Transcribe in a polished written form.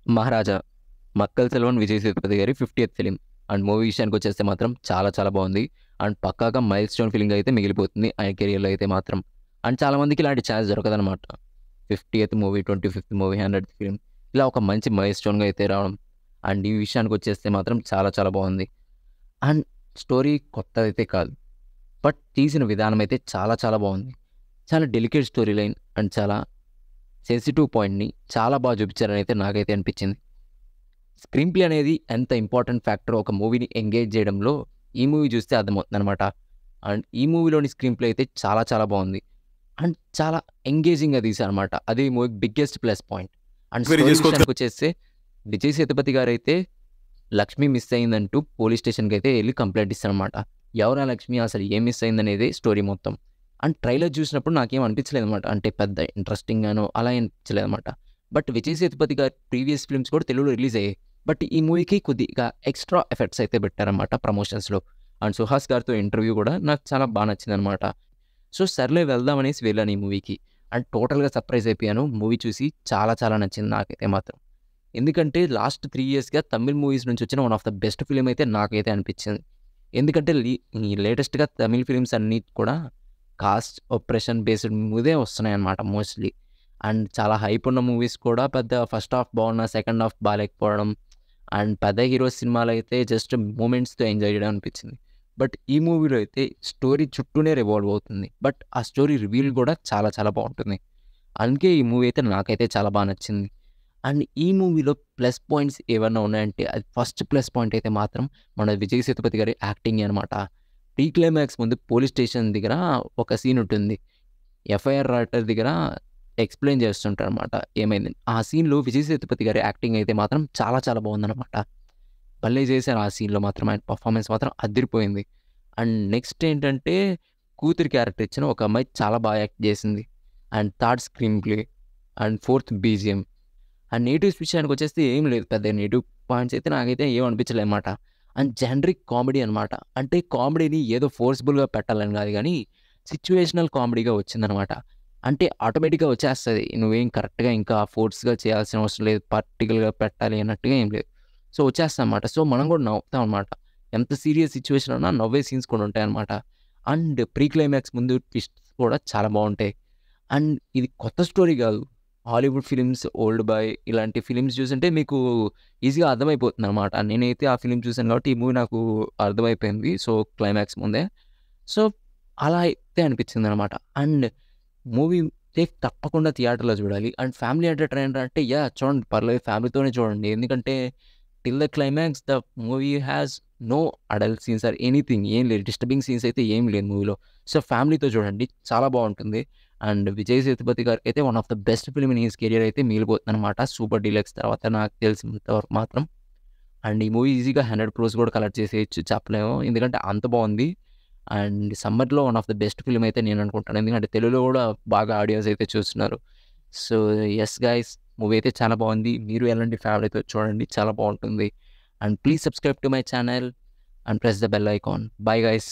'మహారాజా' 'మక్కల్ సెల్వన్ విజయ్ సేతుపతి' గారి 50థ్ film. And movie విషయానికొచ్చేస్తే మాత్రం చాలా చాలా బాగుంది. అండ్ పక్కాగా మైల్ స్టోన్ ఫిలింగా అయితే మిగిలిపోతుంది ఆయన కెరియర్‌లో అయితే మాత్రం. అండ్ చాలామందికి ఇలాంటి ఛాన్స్ దొరకదనమాట. 50థ్ మూవీ, 25థ్ మూవీ, 100థ్ ఫిలిం ఇలా ఒక మంచి మైల్ స్టోన్‌గా అయితే రావడం. అండ్ ఈ విషయానికొచ్చేస్తే మాత్రం చాలా చాలా బాగుంది. అండ్ స్టోరీ కొత్తదైతే కాదు. బట్ తీసిన విధానం అయితే చాలా చాలా బాగుంది. చాలా డెలికేట్ స్టోరీ లైన్ అండ్ చాలా సెన్సిటివ్ పాయింట్‌ని చాలా బాగా చూపించారని అయితే నాకైతే అనిపించింది. స్క్రీన్ ప్లే అనేది ఎంత ఇంపార్టెంట్ ఫ్యాక్టర్ ఒక మూవీని ఎంగేజ్ చేయడంలో ఈ మూవీ చూస్తే అర్థమవుతుందనమాట. అండ్ ఈ మూవీలోని స్క్రీన్ ప్లే అయితే చాలా చాలా బాగుంది. అండ్ చాలా ఎంగేజింగ్‌గా తీశారనమాట. అది మూవీకి biggest plus point. And very story చేసుకోవచ్చు. విషయానికొచ్చేస్తే విజయ్ సేతుపతి గారైతే లక్ష్మి మిస్ అయిందంటూ పోలీస్ స్టేషన్‌కైతే ఎళ్లి కంప్లెయింట్ ఇస్తారనమాట. ఎవరా లక్ష్మి? అసలు ఏం మిస్ అయిందనేదే స్టోరీ మొత్తం. అండ్ ట్రైలర్ చూసినప్పుడు నాకేం అనిపించలేదనమాట. అంటే పెద్ద ఇంట్రెస్టింగ్‌గానో అలా ఏం అనిపించలేదనమాట. బట్ విజయ్ సేతుపతి గారి ప్రీవియస్ ఫిల్మ్స్ కూడా తెలుగులో రిలీజ్ అయ్యాయి. బట్ ఈ మూవీకి కొద్దిగా ఎక్స్‌ట్రా ఎఫెక్ట్స్ అయితే పెట్టారనమాట ప్రమోషన్స్‌లో. అండ్ సుహాస్ గారితో ఇంటర్వ్యూ కూడా నాకు చాలా బా నచ్చిందనమాట. సో, సర్లే వెళ్దాం అనేసి వెళ్ళాను ఈ మూవీకి. అండ్ టోటల్‌గా సర్ప్రైజ్ అయిపోయాను. మూవీ చూసి చాలా చాలా నచ్చింది నాకైతే మాత్రం. ఎందుకంటే లాస్ట్ 3 ఇయర్స్‌గా తమిళ్ మూవీస్ నుంచి వచ్చిన one of the best film అయితే నాకైతే అనిపించింది. ఎందుకంటే ఈ లేటెస్ట్‌గా తమిళ్ ఫిల్మ్స్ అన్నీ కూడా కాస్ట్ ఆపరేషన్ బేస్డ్ మీదే వస్తున్నాయన్నమాట మోస్ట్‌లీ. అండ్ చాలా హైప్ ఉన్న మూవీస్ కూడా పెద్ద ఫస్ట్ హాఫ్ బాగున్నా, సెకండ్ హాఫ్ బాలేకపోవడం. అండ్ పెద్ద హీరో సినిమాలైతే జస్ట్ మూమెంట్స్‌తో ఎంజాయ్ చేయడం అనిపించింది. బట్ ఈ మూవీలో అయితే స్టోరీ చుట్టూనే రివాల్వ్ అవుతుంది. బట్ ఆ స్టోరీ రివీల్ కూడా చాలా చాలా బాగుంటుంది. అందుకే ఈ మూవీ అయితే నాకైతే చాలా బా నచ్చింది. అండ్ ఈ మూవీలో ప్లస్ పాయింట్స్ ఏవన్నా ఉన్నాయంటే అది ఫస్ట్ ప్లస్ పాయింట్ అయితే మాత్రం మన విజయ్ సేతుపతి గారి యాక్టింగే అనమాట. ప్రీ క్లైమాక్స్ ముందు పోలీస్ స్టేషన్ దగ్గర ఒక సీన్ ఉంటుంది. ఎఫ్ఐఆర్ రైటర్ దగ్గర ఎక్స్‌ప్లెయిన్ చేస్తుంటారనమాట ఏమైందని. ఆ సీన్‌లో విజయ్ సేతుపతి గారి యాక్టింగ్ అయితే మాత్రం చాలా చాలా బాగుందనమాట. భలే చేశారు ఆ సీన్‌లో మాత్రం. ఆయన పర్ఫార్మెన్స్ మాత్రం అదిరిపోయింది. అండ్ నెక్స్ట్ ఏంటంటే కూతురి క్యారెక్టర్ ఇచ్చిన ఒక అమ్మాయి చాలా బాగా యాక్ట్ చేసింది. And third screen play and fourth BGM. ఆ నెగెటివ్స్ విషయానికొచ్చేస్తే ఏం లేదు. పెద్ద నెగెటివ్ పాయింట్స్ అయితే నాకైతే ఏం అనిపించలేదన్నమాట. అండ్ జనరిక్ కామెడీ అనమాట. అంటే కామెడీని ఏదో ఫోర్స్‌బుల్‌గా పెట్టాలని కాదు గానీ, సిట్యుయేషనల్ కామెడీగా వచ్చిందనమాట. అంటే ఆటోమేటిక్‌గా వచ్చేస్తది. నువ్వేం కరెక్ట్‌గా ఇంకా ఫోర్స్‌గా చేయాల్సిన అవసరం లేదు. పర్టిక్యులర్‌గా పెట్టాలి అన్నట్టుగా ఏం లేదు. సో, వచ్చేస్తదనమాట. సో, మనం కూడా నవ్వుతాం అనమాట. ఎంత సీరియస్ సిట్యుయేషన్ ఉన్నా నవ్వే సీన్స్ కూడా ఉంటాయన్నమాట. అండ్ ప్రీ క్లైమాక్స్ ముందు ట్విస్ట్స్ కూడా చాలా బావుంటాయి. అండ్ ఇది కొత్త స్టోరీ గాదు. హాలీవుడ్ ఫిలిమ్స్ 'ఓల్డ్ బాయ్' ఇలాంటి ఫిలిమ్స్ చూసుంటే మీకు ఈజీగా అర్థమైపోతుందనమాట. నేనైతే ఆ ఫిలిం చూసాను కాబట్టి ఈ మూవీ నాకు అర్థమైపోయింది. సో, క్లైమాక్స్ ముందే. సో, అలా అయితే అనిపించిందనమాట. అండ్ మూవీ అయితే తప్పకుండా థియేటర్‌లో చూడాలి. అండ్ ఫ్యామిలీ ఎంటర్‌టైనర్ అంటే చూడండి పర్లేదు ఫ్యామిలీతోనే చూడండి. ఎందుకంటే till the climax the movie has no adult scenes or anything ఏం లేదు. డిస్టర్బింగ్ సీన్స్ అయితే ఏం లేదు మూవీలో. సో, ఫ్యామిలీతో చూడండి చాలా బావుంటుంది. అండ్ విజయ్ సేతుపతి గారికైతే one of the best film in his career అయితే మిగిలిపోతుందనమాట. 'సూపర్ డీలక్స్' తర్వాత నాకు తెలిసినంత వరకు మాత్రం. అండ్ ఈ మూవీ ఈజీగా 100 క్రోర్స్ కూడా కలెక్ట్ చేసేయొచ్చు చెప్పలేము. ఎందుకంటే అంత బావుంది. అండ్ సమ్మర్‌లో one of the best film అయితే నేను అనుకుంటాను. ఎందుకంటే తెలుగులో కూడా బాగా ఆడియన్స్ అయితే చూస్తున్నారు. సో, యెస్ గైస్ మూవీ అయితే చాలా బావుంది. మీరు ఎలాంటి ఫ్యామిలీతో చూడండి చాలా బావుంటుంది. And please subscribe to my channel and press the bell icon. Bye guys.